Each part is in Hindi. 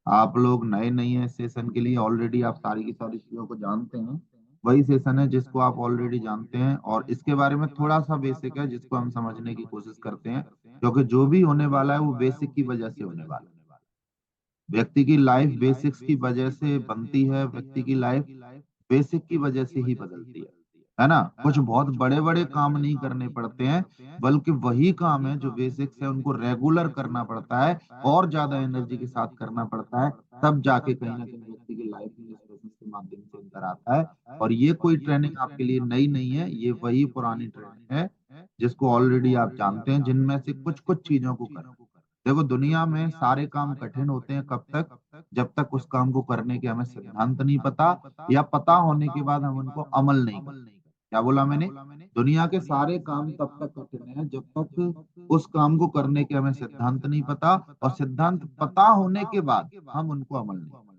आप लोग नए नहीं हैं इस सेशन के लिए, ऑलरेडी आप सारी की सारी चीजों को जानते हैं। वही सेशन है जिसको आप ऑलरेडी जानते हैं, और इसके बारे में थोड़ा सा बेसिक है जिसको हम समझने की कोशिश करते हैं, क्योंकि जो भी होने वाला है वो बेसिक की वजह से होने वाला है। व्यक्ति की लाइफ बेसिक्स की वजह से बनती है, व्यक्ति की लाइफ बेसिक की वजह से ही बदलती है ना। कुछ बहुत बड़े बड़े काम नहीं करने पड़ते हैं, बल्कि वही काम है जो बेसिक्स है उनको रेगुलर करना पड़ता है, और ज्यादा एनर्जी के साथ करना पड़ता है, तब जाके कहीं ना कहीं व्यक्ति की लाइफ में इस बिजनेस के माध्यम से अंतर आता है। और ये कोई ट्रेनिंग आपके लिए नई नहीं है, ये वही पुरानी ट्रेनिंग है जिसको ऑलरेडी आप जानते हैं, जिनमें से कुछ कुछ चीजों को करना। देखो, दुनिया में सारे काम कठिन होते हैं कब तक, जब तक उस काम को करने के हमें सिद्धांत नहीं पता, या पता होने के बाद हम उनको अमल नहीं करते। क्या बोला मैंने? दुनिया के सारे काम तब तक कठिन है जब तक उस काम को करने के हमें सिद्धांत नहीं पता, और सिद्धांत पता होने के बाद हम उनको अमल नहीं करते।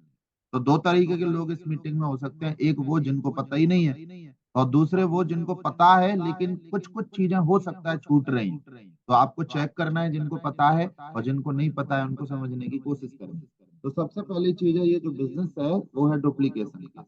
तो दो तरीके के लोग इस मीटिंग में हो सकते हैं, एक वो जिनको पता ही नहीं है, और दूसरे वो जिनको पता है लेकिन कुछ कुछ चीजें हो सकता है छूट रही हैं। तो आपको चेक करना है जिनको पता है, और जिनको नहीं पता है उनको समझने की कोशिश करें। तो सबसे पहली चीज है, ये जो बिजनेस है वो है डुप्लीकेशन का,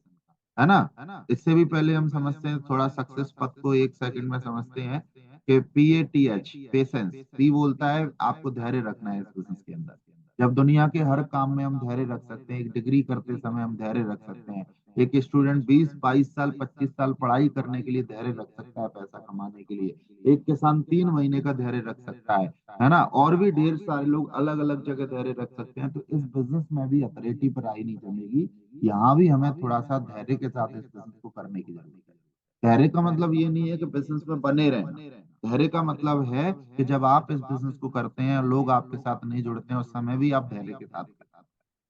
है ना। इससे भी पहले हम समझते हैं थोड़ा सक्सेस पथ को, एक सेकंड में समझते हैं कि PATH, पेशेंस। पी बोलता है आपको धैर्य रखना है इस बिजनेस के अंदर। जब दुनिया के हर काम में हम धैर्य रख सकते हैं, एक डिग्री करते समय हम धैर्य रख सकते हैं, एक स्टूडेंट 20 22 साल 25 साल पढ़ाई करने के लिए धैर्य रख सकता है पैसा कमाने के लिए, एक किसान 3 महीने का धैर्य रख सकता है ना, और भी ढेर सारे लोग अलग अलग जगह धैर्य रख सकते हैं। तो इस बिजनेस में भी अथॉरिटी पर आई नहीं जमेगी, यहाँ भी हमें थोड़ा सा धैर्य के साथ इस बिजनेस को करने की जरूरत है। धैर्य का मतलब ये नहीं है कि बिजनेस में बने रहना। धैर्य का मतलब है कि जब आप इस बिजनेस को करते हैं, लोग आपके साथ नहीं जुड़ते हैं, उस समय भी आप धैर्य के साथ करते हैं।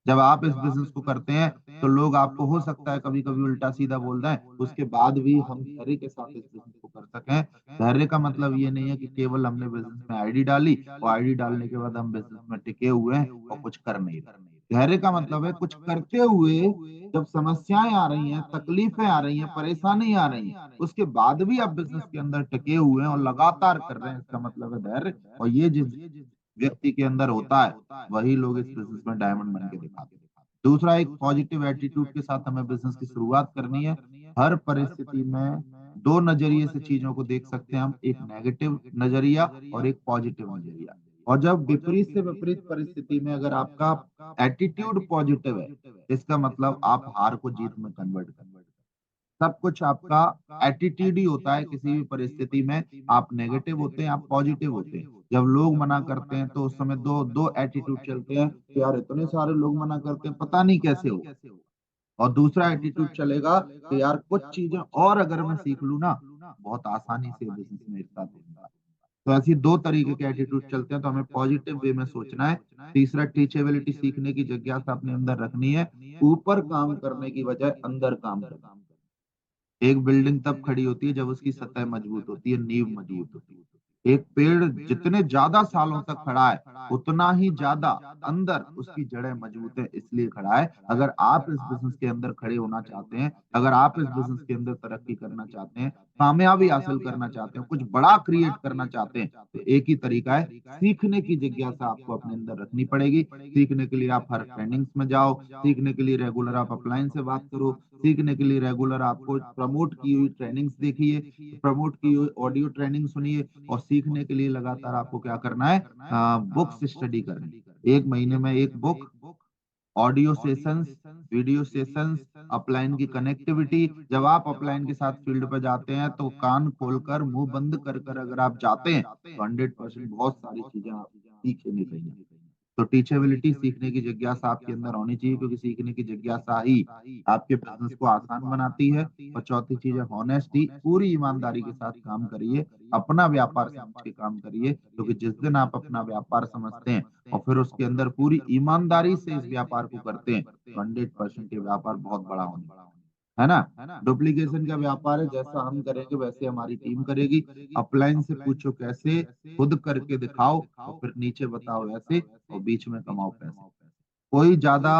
जब आप इस बिजनेस को करते हैं तो लोग आपको हो सकता है कभी कभी उल्टा सीधा बोल दें, उसके बाद भी हम धैर्य के साथ इस बिजनेस को कर सकें। धैर्य का मतलब ये नहीं है कि केवल हमने बिजनेस में आईडी डाली और आईडी डालने के बाद हम बिजनेस में टिके हुए हैं और कुछ कर नहीं रहे। धैर्य का मतलब है कुछ करते हुए जब समस्याएं आ रही हैं, तकलीफें आ रही हैं, परेशानी आ रही है, उसके बाद भी आप बिजनेस के अंदर टिके हुए हैं और लगातार कर रहे हैं, इसका मतलब है धैर्य। और ये जिस व्यक्ति के अंदर होता है, वही लोग इस बिजनेस में डायमंड बन के दिखाते हैं। दूसरा, एक पॉजिटिव एटीट्यूड के साथ हमें बिजनेस की शुरुआत करनी है। हर परिस्थिति में दो नजरिए से चीजों को देख सकते हैं हम, एक नेगेटिव नजरिया और एक पॉजिटिव नजरिया। और जब विपरीत से विपरीत परिस्थिति में अगर आपका एटीट्यूड पॉजिटिव है, इसका मतलब आप हार को जीत में कन्वर्ट कर। सब कुछ आपका एटीट्यूड ही होता है किसी भी परिस्थिति में। आप नेगेटिव होते हैं, आप पॉजिटिव होते हैं। जब लोग मना करते हैं तो उस समय दो दो एटीट्यूड चलते हैं कि यार इतने सारे लोग मना करते हैं, पता नहीं कैसे हो। और दूसरा एटीट्यूड चलेगा कि यार कुछ चीजें और अगर मैं सीख लूं ना, बहुत आसानी से बिजनेस में एक साथ होगा। तो ऐसी दो तरीके के एटीट्यूड चलते हैं, तो हमें पॉजिटिव वे में सोचना है। तीसरा, टीचेबिलिटी, सीखने की जिज्ञासा अपने अंदर रखनी है। ऊपर काम करने की बजाय अंदर काम करना। एक बिल्डिंग तब खड़ी होती है जब उसकी सतह मजबूत होती है, नींव मजबूत होती है। एक पेड़ जितने ज्यादा सालों तक खड़ा है, उतना ही ज्यादा अंदर उसकी जड़ें मजबूत है, इसलिए खड़ा है। अगर आप इस बिजनेस के अंदर खड़े होना चाहते हैं, अगर आप इस बिजनेस के अंदर तरक्की करना चाहते हैं, कामयाबी हासिल करना चाहते हैं, कुछ बड़ा क्रिएट करना चाहते हैं, तो एक ही तरीका है, सीखने की जिज्ञासा आपको अपने अंदर रखनी पड़ेगी। सीखने के लिए आप हर ट्रेनिंग्स में जाओ, सीखने के लिए रेगुलर आप अपलाइन से बात करो, सीखने के लिए रेगुलर आपको प्रमोट की हुई ट्रेनिंग्स देखिए, प्रमोट की हुई ऑडियो ट्रेनिंग सुनिए, और सीखने के लिए लगातार आपको क्या करना है, बुक्स स्टडी करनी, एक महीने में एक book, audio sessions, video sessions, upline की कनेक्टिविटी। जब आप अपलाइन के साथ फील्ड पर जाते हैं तो कान खोलकर मुंह बंद कर कर अगर आप जाते हैं तो 100% बहुत सारी चीजें आप सीखेंगे कहीं। तो टीचेबिलिटी, सीखने की जिज्ञासा आपके अंदर होनी चाहिए, क्योंकि सीखने की जिज्ञासा ही आपके बिजनेस को आसान बनाती है। और चौथी चीज है हॉनेस्टी, पूरी ईमानदारी के साथ काम करिए, अपना व्यापार समझ के काम करिए, क्योंकि जिस दिन आप अपना व्यापार समझते हैं और फिर उसके अंदर पूरी ईमानदारी से इस व्यापार को करते हैं, तो 100% ये व्यापार बहुत बड़ा होने वाला है ना। डुप्लीकेशन का व्यापार है, जैसा हम करेंगे वैसे हमारी टीम करेगी। अपलाइन से पूछो कैसे, खुद करके दिखाओ और फिर नीचे बताओ ऐसे, और बीच में कमाओ पैसे। कोई ज्यादा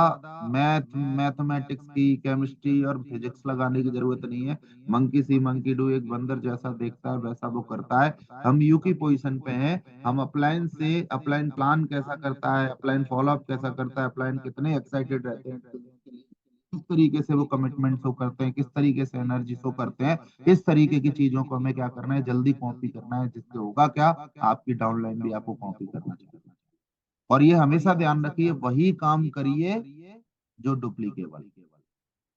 मैथमेटिक्स की, केमिस्ट्री और फिजिक्स लगाने की जरूरत नहीं है। मंकी सी मंकी डू, एक बंदर जैसा देखता है वैसा वो करता है। हम यू की पोजीशन पे हैं। हम अपलाइन से, अपलाइन प्लान कैसा करता है, अपलाइन फॉलो अप कैसा करता है, अपलाइन कितने एक्साइटेड रहते हैं ट्रेनिंग के लिए, किस तरीके से वो कमिटमेंट शो करते हैं, किस तरीके से एनर्जी शो करते हैं, इस तरीके की चीजों को हमें क्या करना है, जल्दी कॉपी करना है, जिससे होगा क्या, आपकी डाउनलाइन भी आपको कॉपी करना चाहिए। और ये हमेशा ध्यान रखिए, वही काम करिए जो डुप्लीकेबल,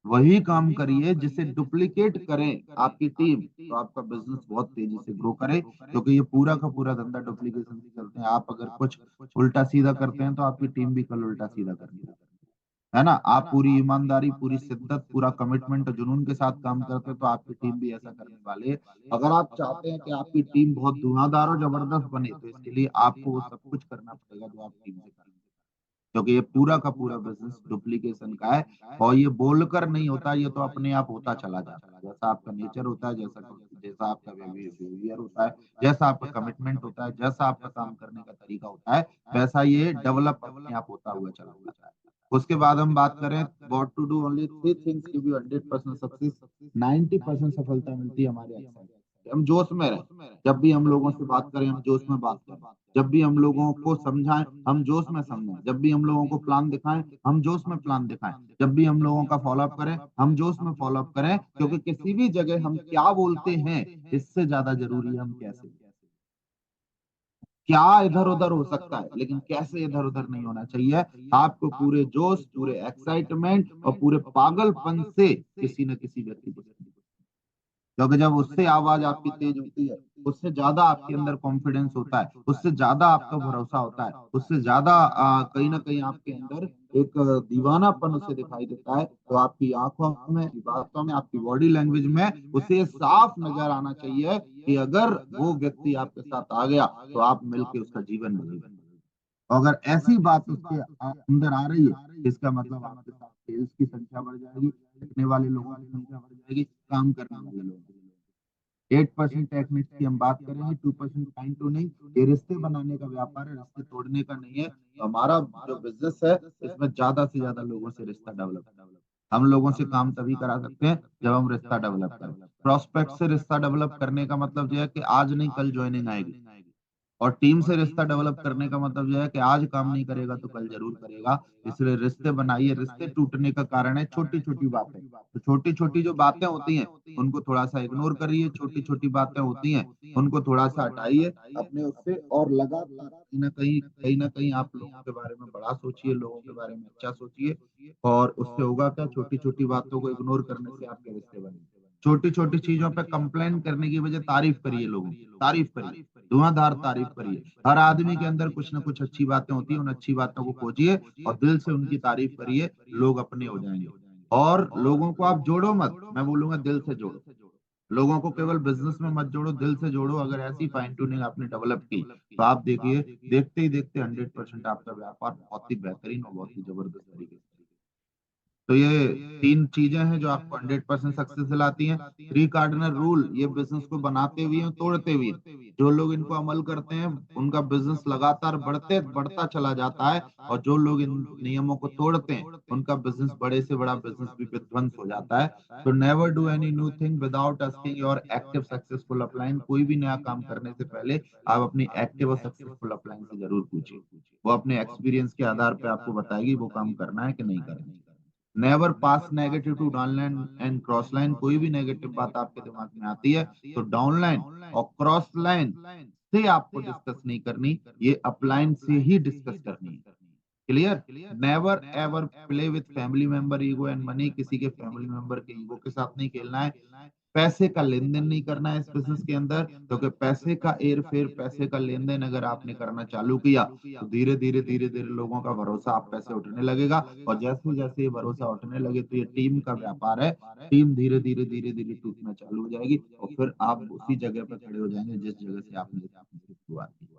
वही काम करिए जिसे डुप्लीकेट करें आपकी टीम, तो आपका बिजनेस बहुत तेजी से ग्रो करे। क्योंकि ये पूरा का पूरा धंधा डुप्लीकेशन से चलते हैं। आप अगर कुछ उल्टा सीधा करते हैं तो आपकी टीम भी कल उल्टा सीधा करेगी, है ना। आप पूरी ईमानदारी, पूरी शिद्दत, पूरा कमिटमेंट और जुनून के साथ काम करते हैं तो आपकी टीम भी ऐसा करने वाली है। अगर आप चाहते हैं कि आपकी टीम बहुत धुआंधार और जबरदस्त बने, तो इसके लिए आपको वो सब कुछ करना पड़ेगा जो आप टीम से करें। क्योंकि ये पूरा का पूरा बिजनेस डुप्लीकेशन का है। और ये बोलकर नहीं होता, ये तो अपने आप होता चला जाता है। जैसा आपका नेचर होता है, जैसा जैसा आपका बिहेवियर होता है, जैसा आपका कमिटमेंट होता है, जैसा आपका काम करने का तरीका होता है, वैसा ये डेवलप अपने आप होता हुआ चला जाता है। उसके बाद हम बात करें, what to do, only three things give you 100% success. 90% सफलता मिलती है हमारे एक्शन। हम जोश में रहें, जब भी हम लोगों से बात करें हम जोश में बात करें, जब भी हम लोगों को समझाएं हम जोश में समझाएं, जब भी हम लोगों को प्लान दिखाएं हम जोश में प्लान दिखाएं, जब भी हम लोगों का फॉलोअप करें हम जोश में फॉलोअप करें। क्योंकि किसी भी जगह हम क्या बोलते हैं, इससे ज्यादा जरूरी है हम कैसे। क्या इधर उधर हो सकता है, लेकिन कैसे इधर उधर नहीं होना चाहिए। आपको पूरे जोश, पूरे एक्साइटमेंट और पूरे पागलपन से किसी न किसी व्यक्ति को, क्योंकि जब उससे आवाज आपकी तेज होती है, उससे ज्यादा आपके अंदर कॉन्फिडेंस होता है, उससे ज्यादा आपका भरोसा होता है, उससे ज्यादा कहीं ना कहीं आपके अंदर एक दीवानापन उसे दिखाई देता है, तो आपकी आंखों में, आपकी बातों में, आपकी बॉडी लैंग्वेज में उसे साफ नजर आना चाहिए कि अगर वो व्यक्ति आपके साथ आ गया तो आप मिलके उसका जीवन बदल। अगर ऐसी बात उसके अंदर आ रही है, इसका मतलब आपके साथ सेल्स की संख्या बढ़ जाएगी, लिखने वाले लोगों की संख्या बढ़ जाएगी, काम करने वाले लोगों की। 8% टेक्निक्स की हम बात करेंगे, 2% फाइन टूनिंग। ये रिश्ते बनाने का व्यापार है, रिश्ते तोड़ने का नहीं है। तो हमारा जो बिजनेस है, इसमें ज्यादा से ज्यादा लोगों से रिश्ता डेवलप, हम लोगों से काम तभी करा सकते हैं जब हम रिश्ता डेवलप करें। प्रोस्पेक्ट से रिश्ता डेवलप करने का मतलब यह है कि आज नहीं कल ज्वाइनिंग आएगी। और टीम से रिश्ता डेवलप करने का मतलब यह है कि आज काम नहीं करेगा तो कल जरूर करेगा। इसलिए रिश्ते बनाइए। रिश्ते टूटने का कारण है छोटी छोटी बातें। तो छोटी छोटी जो बातें होती हैं उनको थोड़ा सा इग्नोर करिए, छोटी छोटी बातें होती हैं उनको थोड़ा सा हटाइए अपने उससे, और लगातार कहीं ना कहीं आप लोगों के बारे में बड़ा सोचिए, लोगों के बारे में अच्छा सोचिए। और उससे होगा क्या, छोटी छोटी बातों को इग्नोर करने से आपके रिश्ते बनेंगे। छोटी छोटी चीजों पे कंप्लेन करने की वजह तारीफ करिए, लोगों की तारीफ करिए, धुआंधार तारीफ करिए। हर आदमी के अंदर कुछ ना कुछ अच्छी बातें होती हैं, उन अच्छी बातों को खोजिए और दिल से उनकी तारीफ करिए, लोग अपने हो जाएंगे। और लोगों को आप जोड़ो मत, मैं बोलूंगा दिल से जोड़ो। लोगों को केवल बिजनेस में मत जोड़ो, दिल से जोड़ो। अगर ऐसी फाइन ट्यूनिंग आपने डेवलप की तो आप देखिए, देखते ही देखते 100% आपका व्यापार बहुत ही बेहतरीन और बहुत ही जबरदस्त तरीके से। तो ये तीन चीजें हैं जो आपको 100% सक्सेस दिलाती हैं। थ्री कार्डिनल रूल ये बिजनेस को बनाते हुए हैं, तोड़ते हुए हैं। जो लोग इनको अमल करते हैं उनका बिजनेस लगातार बढ़ते बढ़ता चला जाता है, और जो लोग इन नियमों को तोड़ते हैं उनका बिजनेस बड़े से बड़ा बिजनेस भी विध्वंस हो जाता है। तो never do any new thing without asking your active successful upline. कोई भी नया काम करने से पहले आप अपनी एक्टिव और सक्सेसफुल अपलाइन से जरूर पूछिए। वो अपने एक्सपीरियंस के आधार पे आपको बताएगी वो काम करना है कि नहीं करना है। Never pass negative to downline and cross line. कोई भी नेगेटिव बात आपके दिमाग में आती है तो डाउनलाइन और क्रॉस लाइन से आपको डिस्कस नहीं करनी, ये अपलाइन से ही डिस्कस करनी है। Clear. Never ever play with family member ego and money. किसी के फैमिली मेंबर के ईगो के साथ नहीं खेलना है। पैसे का लेन देन नहीं करना है इस बिजनेस के अंदर, क्योंकि पैसे का हेर फेर, पैसे का लेन देन अगर आपने करना चालू किया तो धीरे धीरे धीरे धीरे लोगों का भरोसा आप पैसे उठने लगेगा। और जैसे जैसे ये भरोसा उठने लगे तो ये टीम का व्यापार है। टीम धीरे धीरे धीरे धीरे टूटना चालू हो जाएगी और फिर आप उसी जगह पर खड़े हो जाएंगे जिस जगह से आपने शुरुआत की।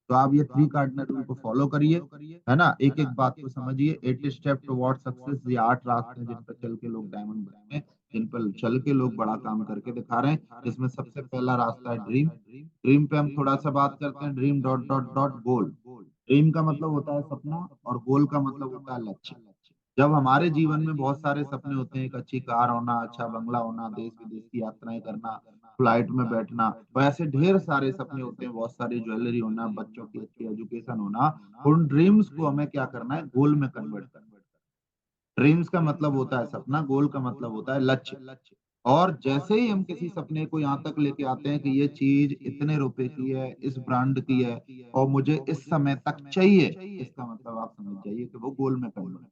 तो आप ये थ्री कार्डिनल रूल को फॉलो करिए, है ना। एक एक बात को समझिए। 8 स्टेप टुवर्ड सक्सेस। ये 8 रास्ते हैं जिन पर चल के लोग डायमंड बने हैं, जिन पर चल के लोग बड़ा काम करके दिखा रहे हैं। जिसमें सबसे पहला रास्ता है ड्रीम। ड्रीम पे हम थोड़ा सा बात करते हैं। ड्रीम डॉट डॉट डॉट गोल। ड्रीम का मतलब होता है सपना और गोल का मतलब होता है लक्ष्य। जब हमारे जीवन में बहुत सारे सपने होते हैं, एक अच्छी कार होना, अच्छा बंगला होना, देश-विदेश की यात्राएँ करना, फ्लाइट में बैठना, तो ऐसे ढेर सारे सपने होते हैं, बहुत सारी ज्वेलरी होना, बच्चों की अच्छी एजुकेशन होना, उन ड्रीम्स को हमें क्या करना है, गोल में कन्वर्ट करना है। ड्रीम्स का मतलब होता है सपना, गोल का मतलब होता है लक्ष्य। और जैसे ही हम किसी सपने को यहाँ तक लेके आते हैं कि ये चीज़ इतने रुपए की है, इस ब्रांड की है और मुझे इस समय तक चाहिए, इसका मतलब आप समझ जाइए कि वो गोल में कन्वर्ट।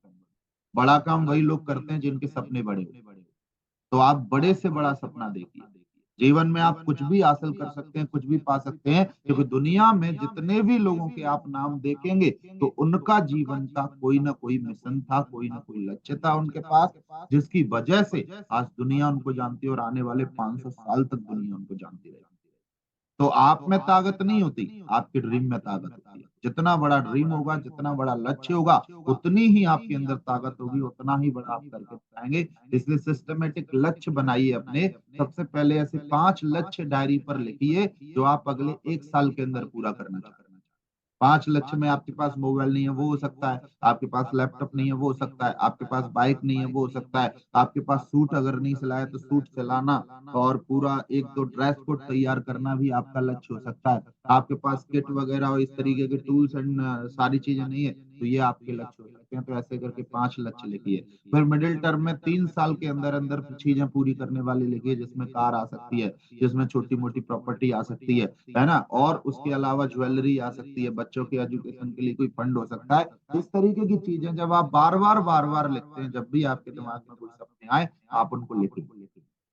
बड़ा काम वही लोग करते हैं जिनके सपने बड़े होते हैं। तो आप बड़े से बड़ा सपना देखिए। जीवन में आप कुछ भी हासिल कर सकते हैं, कुछ भी पा सकते हैं, क्योंकि दुनिया में जितने भी लोगों के आप नाम देखेंगे, तो उनका जीवन का कोई न कोई मिशन था, कोई न कोई लक्ष्य था उनके पास, जिसकी वजह से आज दुनिया उनको जानती है और आने वाले 500 साल तक दुनिया उनको जानती रहेगी। तो आप में ताकत नहीं होती, आपके ड्रीम में ताकत होती है। जितना बड़ा ड्रीम होगा, जितना बड़ा लक्ष्य होगा, उतनी ही आपके अंदर ताकत होगी, उतना ही बड़ा आप करके दिखाएँगे। इसलिए सिस्टमैटिक लक्ष्य बनाइए अपने। सबसे पहले ऐसे 5 लक्ष्य डायरी पर लिखिए, जो आप अगले 1 साल के अंदर पूरा करना चाहते हैं। 5 लक्ष्य में आपके पास मोबाइल नहीं है, वो हो सकता है। आपके पास लैपटॉप नहीं है, वो हो सकता है। आपके पास बाइक नहीं है, वो हो सकता है। आपके पास सूट अगर नहीं सिलाया तो सूट सिलाना और पूरा 1-2 ड्रेस कोड तैयार करना भी आपका लक्ष्य हो सकता है। आपके पास किट वगैरह और इस तरीके के टूल्स एंड सारी चीज़ें नहीं है, तो ये आपके लक्ष्य हो सकते हैं। तो ऐसे करके 5 लक्ष्य लिखिए। फिर मिडल टर्म में 3 साल के अंदर-अंदर चीज़ें पूरी करने वाली लिखिए, जिसमें कार आ सकती है, जिसमें छोटी-मोटी प्रॉपर्टी आ सकती है ना? और उसके अलावा ज्वेलरी आ सकती है, बच्चों के एजुकेशन के लिए कोई फंड हो सकता है। इस तरीके की चीज़ें जब आप बार-बार लिखते हैं, जब भी आपके दिमाग में कोई सपने आए, आप उनको लिखिए।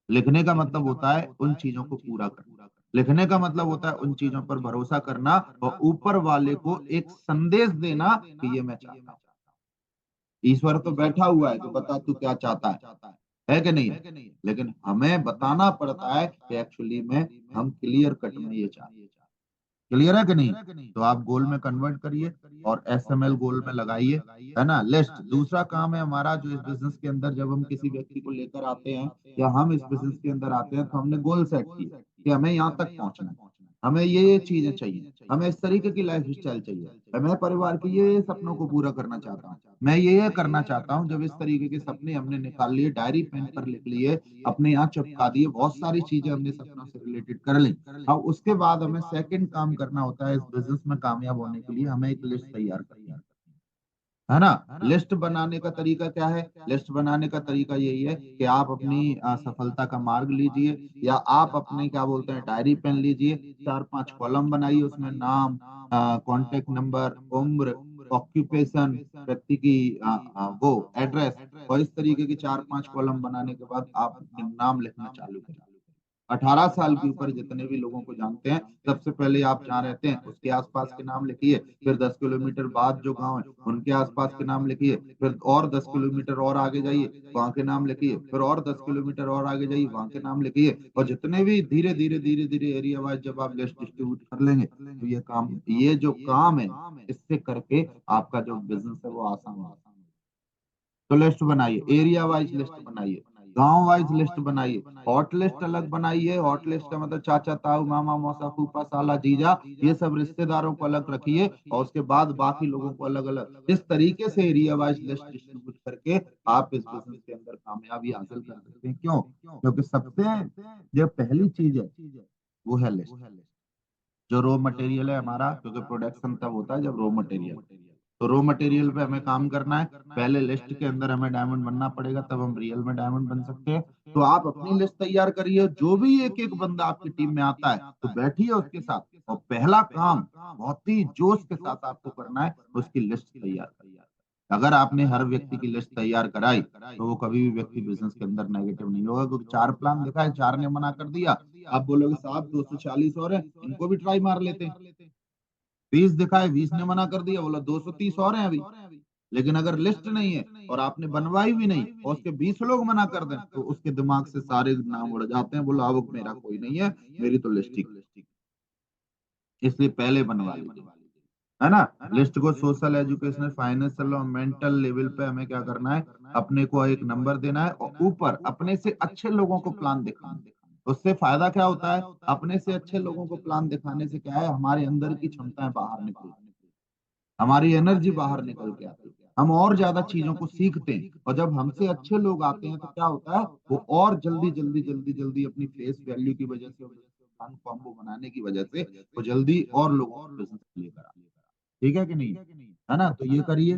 लिखने का मतलब होता है उन चीज़ों को पूरा करना। लिखने का मतलब होता है उन चीज़ों पर भरोसा करना और ऊपर वाले को एक संदेश देना कि ये मैं चाहता हूँ। ईश्वर तो बैठा हुआ है कि बता तू क्या चाहता है कि नहीं है? लेकिन हमें बताना पड़ता है कि एक्चुअली में हम क्लियर कट में ये चाहते हैं। क्लियर है कि नहीं? तो आप गोल में कन्वर्ट करिए और एसएमएल गोल में लगाइए, है ना? लिस्ट दूसरा काम है हमारा जो इस बिज़नेस के अंदर जब हम किसी व्यक्ति को लेकर आते हैं या हम इस बिज़नेस के अंदर आते हैं तो हमने गोल सेट किए कि हमें यहाँ तक पहुँचना है। हमें ये चीज़ें चाहिए, हमें इस तरीके की लाइफ़स्टाइल चाहिए। मैं परिवार के ये सपनों को पूरा करना चाहता हूँ। मैं ये करना चाहता हूँ जब इस तरीके के सपने हमने निकाल लिए, डायरी पेन पर लिख लिए, अपने यहाँ चिपका दिए, बहुत सारी चीज़ें हमने सपनों से रिलेटेड कर ली। अब उसके बाद हमें सेकंड काम करना होता है इस बिज़नेस में कामयाब होने के लिए हमें एक लिस्ट तैयार करनी है ना? लिस्ट बनाने का तरीका क्या है? लिस्ट बनाने का तरीका यही है कि आप अपनी सफलता का मार्ग लीजिए या आप अपने क्या बोलते हैं डायरी पेन लीजिए, 4-5 कॉलम बनाइए उसमें नाम कॉन्टैक्ट नंबर, उम्र, ऑक्यूपेशन, व्यक्ति की वो एड्रेस और इस तरीके की 4-5 कॉलम बनाने के बाद आप अपने नाम लिखना चालू करिए। 18 साल के ऊपर जितने भी लोगों को जानते हैं, सबसे पहले आप जहाँ रहते हैं, उसके आस-पास के नाम लिखिए, फिर 10 किलोमीटर बाद जो गाँव है, उनके आस-पास के नाम लिखिए, फिर और 10 किलोमीटर और आगे जाइए, वहाँ के नाम लिखिए, फिर और 10 किलोमीटर और आगे जाइए, वहाँ के नाम लिखिए और जितने भी धीरे-धीरे एरिया वाइज़ जब आप लिस्ट डिस्ट्रीब्यूट कर लेंगे, तो ये जो काम है, इससे करके आपका जो बिज़नेस है वो आसान हो तो लिस्ट बनाइए, एरिया वाइज़ लिस्ट बनाइए, गाँव वाइज़ लिस्ट बनाइए, हॉट लिस्ट अलग बनाइए, हॉट लिस्ट का मतलब चाचा, ताऊ, मामा, मौसा, फूफा, साला, जीजा, ये सब रिश्तेदारों को अलग रखिए और उसके बाद बाकी लोगों को अलग-अलग। इस तरीके से एरिया वाइज़ लिस्ट डिस्ट्रीब्यूट करके आप इस बिज़नेस के अंदर कामयाबी हासिल कर सकते हैं। क्यों? क्योंकि सबसे जो पहली चीज़ है, वो है लिस्ट। जो रॉ मटेरियल है हमारा क्योंकि प्रोडक्शन तब होता है जब रॉ मटेरियल तो रॉ मटेरियल पे हमें काम करना है। पहले लिस्ट के अंदर हमें डायमंड बनना पड़ेगा तब हम रियल में डायमंड बन सकते हैं। तो आप अपनी लिस्ट तैयार करिए, जो भी एक-एक बंदा आपकी टीम में आता है, तो बैठिए उसके साथ और पहला काम बहुत ही जोश के साथ आपको करना है, उसकी लिस्ट तैयार करनी है। अगर आपने हर व्यक्ति की लिस्ट तैयार कराई, तो वो कभी भी व्यक्ति बिज़नेस के अंदर नेगेटिव नहीं होगा क्योंकि 4 प्लान दिखाए, 4 ने मना कर दिया। आप बोलोगे साहब 240 और हैं, इनको भी ट्राई मार लेते हैं। 20 दिखाए, 20 ने मना कर दिया, बोला 230 और हैं अभी। लेकिन अगर लिस्ट नहीं है और आपने बनवाई भी नहीं और उसके 20 लोग मना कर दें, तो उसके दिमाग से सारे नाम उड़ जाते हैं, बोला अब मेरा कोई नहीं है, मेरी तो लिस्ट ही इसलिए पहले बनवा लीजिए। है ना? लिस्ट को सोशल, एजुकेशनल, फाइनेंशियल और मेंटल लेवल पे हमें क्या करना है, अपने को एक नंबर देना है और ऊपर अपने से अच्छे लोगों को प्लान दिखाना है। उससे फ़ायदा क्या होता है? अपने से अच्छे लोगों को प्लान दिखाने से क्या है, हमारे अंदर की क्षमताएँ बाहर निकलती हैं। हमारी एनर्जी बाहर निकल के आती है, हम और ज्यादा चीजों को सीखते हैं। और जब हमसे अच्छे लोग आते हैं तो क्या होता है, वो और जल्दी जल्दी जल्दी जल्दी अपनी फेस वैल्यू की वजह से, कॉम्बो बनाने की वजह से वो जल्दी और लोगों को बिजनेस लेकर आते हैं। ठीक है कि नहीं, है ना? तो ये करिए,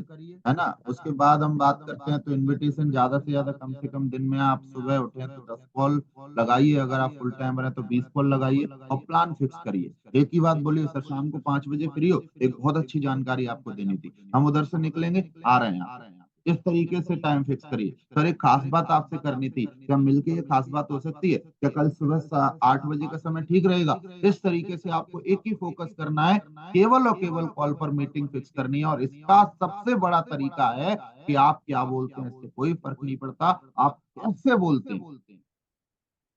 है ना? उसके बाद हम बात करते हैं, तो इनविटेशन ज्यादा से ज्यादा, कम से कम दिन में आप सुबह उठे तो 10 कॉल लगाइए, अगर आप फुल टाइम रहे तो 20 कॉल लगाइए, और प्लान फिक्स करिए। एक ही बात बोलिए, सर शाम को 5 बजे फ्री हो, एक बहुत अच्छी जानकारी आपको देनी थी, हम उधर से निकलेंगे, आ रहे हैं यहाँ पे। इस तरीके से टाइम फिक्स करिए। सर एक खास बात आपसे करनी थी, क्या मिलके ये खास बात हो सकती है? क्या कल सुबह 8 बजे का समय ठीक रहेगा? इस तरीके से आपको एक ही फोकस करना है, केवल और केवल कॉल पर मीटिंग फिक्स करनी है। और इसका सबसे बड़ा तरीका है कि आप क्या बोलते हैं, इससे कोई फर्क नहीं पड़ता, आप कैसे बोलते हैं।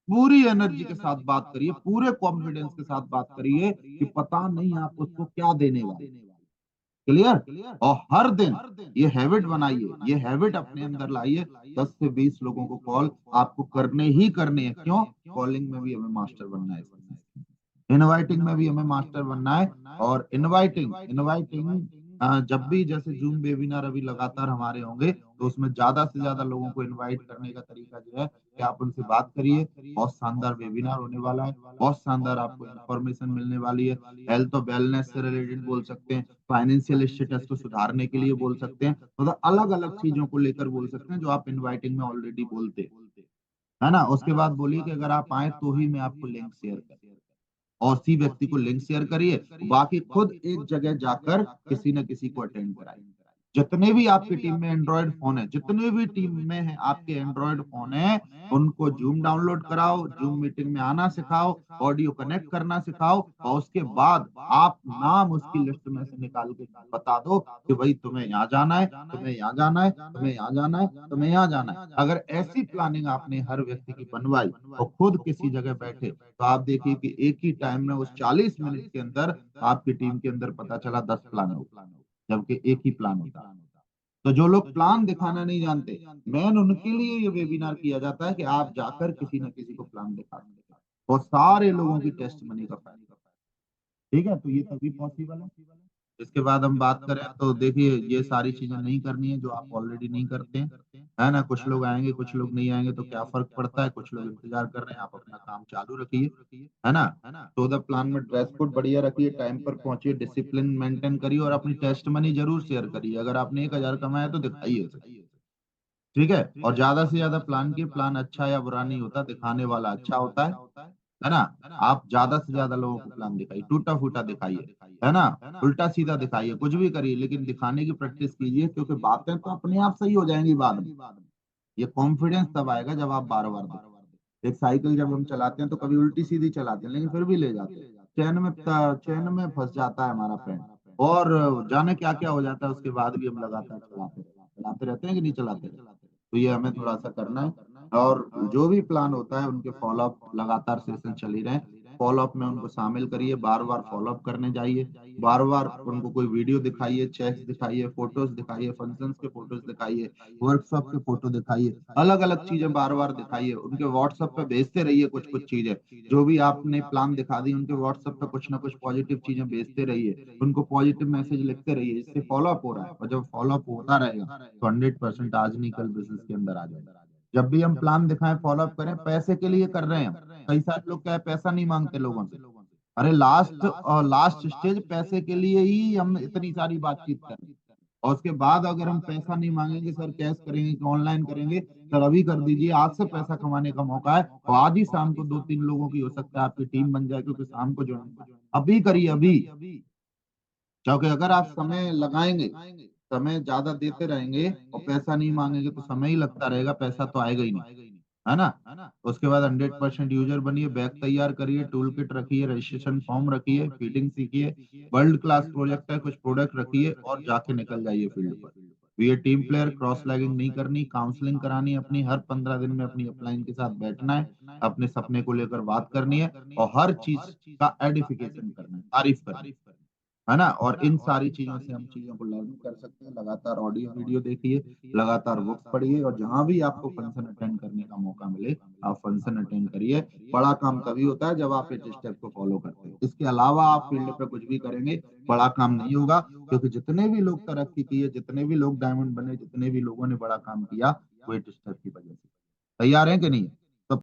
पूरी एनर्जी के साथ बात करिए, पूरे कॉन्फिडेंस के साथ बात करिए कि पता नहीं आप उसको क्या देने वाले। क्लियर? और हर दिन ये हैबिट बनाइए, ये हैबिट अपने अंदर लाइए, 10 से 20 लोगों को कॉल आपको करने ही करने हैं। क्यों? कॉलिंग में भी हमें मास्टर बनना है, इनवाइटिंग में भी हमें मास्टर बनना है। और इनवाइटिंग इनवाइटिंग जब भी जैसे जूम वेबिनार अभी लगातार हमारे होंगे, तो उसमें ज्यादा से ज्यादा लोगों को इनवाइट करने का तरीका जो है कि आप उनसे बात करिए। बहुत शानदार वेबिनार होने वाला है, बहुत शानदार आपको इन्फॉर्मेशन मिलने वाली है। हेल्थ और वेलनेस से रिलेटेड बोल सकते हैं, फाइनेंशियल स्टेटस को सुधारने के लिए बोल सकते हैं, मतलब अलग अलग चीजों को लेकर बोल सकते हैं जो आप इनवाइटिंग में ऑलरेडी बोलते हैं, है ना? उसके बाद बोलिए कि अगर आप आए तो ही मैं आपको लिंक शेयर करूँ, और उसी व्यक्ति को लिंक शेयर करिए, बाकी खुद एक जगह जाकर किसी न किसी को अटेंड कराइए। जितने भी आपकी टीम में एंड्रॉयड फोन है, जितने भी टीम में है आपके एंड्रॉयड फोन है, उनको जूम डाउनलोड कराओ, जूम मीटिंग में आना सिखाओ, ऑडियो कनेक्ट करना सिखाओ, और उसके बाद आप नाम उसकी लिस्ट में से निकाल के बता दो कि भाई तुम्हें यहाँ जाना है, तुम्हें यहाँ जाना है, तुम्हें यहाँ जाना है, तुम्हें यहाँ जाना है। अगर ऐसी प्लानिंग आपने हर व्यक्ति की बनवाई और खुद किसी जगह बैठे, तो आप देखिए कि एक ही टाइम में उस 40 मिनट के अंदर आपकी टीम के अंदर पता चला 10 प्लान हो, जबकि एक ही प्लान होता है। तो जो लोग प्लान दिखाना नहीं जानते, मेन उनके लिए ये वेबिनार किया जाता है कि आप जाकर किसी न किसी को प्लान दिखा सकते हैं, और सारे लोगों की टेस्ट मनी का फायदा। ठीक है, तो ये तभी पॉसिबल है। इसके बाद हम बात करें तो देखिए, ये सारी चीजें नहीं करनी है जो आप ऑलरेडी नहीं करते हैं, है ना? कुछ लोग आएंगे, कुछ लोग नहीं आएंगे, तो क्या फर्क पड़ता है? कुछ लोग इंतजार कर रहे हैं, आप अपना काम चालू रखिए, है ना? तो द प्लान में ड्रेस कोड बढ़िया रखिए, टाइम पर पहुंचिए, डिसिप्लिन मेंटेन करिए, और अपनी टेस्ट मनी जरूर शेयर करिए। अगर आपने 1,000 कमाया तो दिखाइए उसे। ठीक है, और ज्यादा से ज्यादा प्लान की, प्लान अच्छा या बुरा नहीं होता, दिखाने वाला अच्छा होता है ना? आप ज्यादा से ज्यादा लोगों को प्लान दिखाइए, टूटा फूटा दिखाइए, है ना? उल्टा सीधा दिखाइए, कुछ भी करिए, लेकिन दिखाने की प्रैक्टिस कीजिए, क्योंकि बातें तो अपने आप सही हो जाएंगी बाद में। ये कॉन्फिडेंस तब आएगा जब आप बार बार दिखाएं। एक साइकिल जब हम चलाते हैं तो कभी उल्टी सीधी चलाते हैं, लेकिन फिर भी ले जाते हैं। चैन में फंस जाता है हमारा पैर, और जाने क्या क्या हो जाता है, उसके बाद भी हम लगातार चलाते रहते हैं कि नहीं चलाते रहते? तो ये हमें थोड़ा सा करना है। और जो भी प्लान होता है उनके फॉलो अप लगातार सेशन चल ही रहे हैं, फॉलो अप में उनको शामिल करिए, बार बार फॉलो अप करने जाइए, बार बार उनको कोई वीडियो दिखाइए, चेक्स दिखाइए, फोटोज दिखाइए, फंक्शंस के फोटोज दिखाइए, वर्कशॉप के फोटो दिखाइए, अलग अलग चीजें बार बार दिखाइए, उनके व्हाट्सएप पे भेजते रहिए कुछ कुछ चीजें। जो भी आपने प्लान दिखा दी, उनके व्हाट्सएप पे कुछ ना कुछ पॉजिटिव चीजें भेजते रहिए, उनको पॉजिटिव मैसेज लिखते रहिए, इससे फॉलो अप हो रहा है। और जब फॉलो अप होता रहेगा तो 100% आज नहीं कल बिजनेस के अंदर आ जाएगा। जब भी हम प्लान दिखाएं, फॉलो अप करें, पैसे के लिए कर रहे हैं हम। कई सारे लोग क्या है, पैसा नहीं मांगते लोगों से। अरे लास्ट स्टेज पैसे के लिए ही हम इतनी सारी बातचीत कर रहे हैं। और उसके बाद अगर हम पैसा नहीं मांगेंगे, सर कैश करेंगे कि ऑनलाइन करेंगे, सर अभी कर दीजिए, आज से पैसा कमाने का मौका है, और आज ही शाम को 2-3 लोगों की हो सकता है आपकी टीम बन जाए, क्योंकि शाम को ज्वाइन अभी करिए अभी। क्योंकि अगर आप समय लगाएंगे, समय ज्यादा देते रहेंगे और पैसा नहीं मांगेंगे, तो समय ही लगता रहेगा, पैसा तो आएगा ही नहीं, है ना? उसके बाद 100% यूजर बनिए, बैग तैयार करिए, टूल किट रखिए, रजिस्ट्रेशन फॉर्म रखिए, फीडिंग सीखिए, वर्ल्ड क्लास प्रोजेक्ट है, कुछ प्रोडक्ट रखिए, और जाके निकल जाइए फील्ड पर। तो ये टीम प्लेयर, क्रॉस लैगिंग नहीं करनी, काउंसलिंग करानी है अपनी, हर 15 दिन में अपनी अपलाइन के साथ बैठना है, अपने सपने को लेकर बात करनी है, और हर चीज का एडिफिकेशन करना है, तारीफ करनी है। है ना। और इन सारी चीजों से हम चीजों को लर्न कर सकते हैं। लगातार ऑडियो वीडियो देखिए, लगातार बुक्स पढ़िए, और जहां भी आपको फंक्शन अटेंड करने का मौका मिले आप फंक्शन अटेंड करिए। बड़ा काम तभी होता है जब आप इस स्टेप को फॉलो करते हो। इसके अलावा आप फील्ड पे कुछ भी करेंगे, बड़ा काम नहीं होगा। क्योंकि जितने भी लोग तरक्की किए, जितने भी लोग डायमंड बने, जितने भी लोगों ने बड़ा काम किया, वो इस स्टेप की वजह से। तैयार है कि नहीं?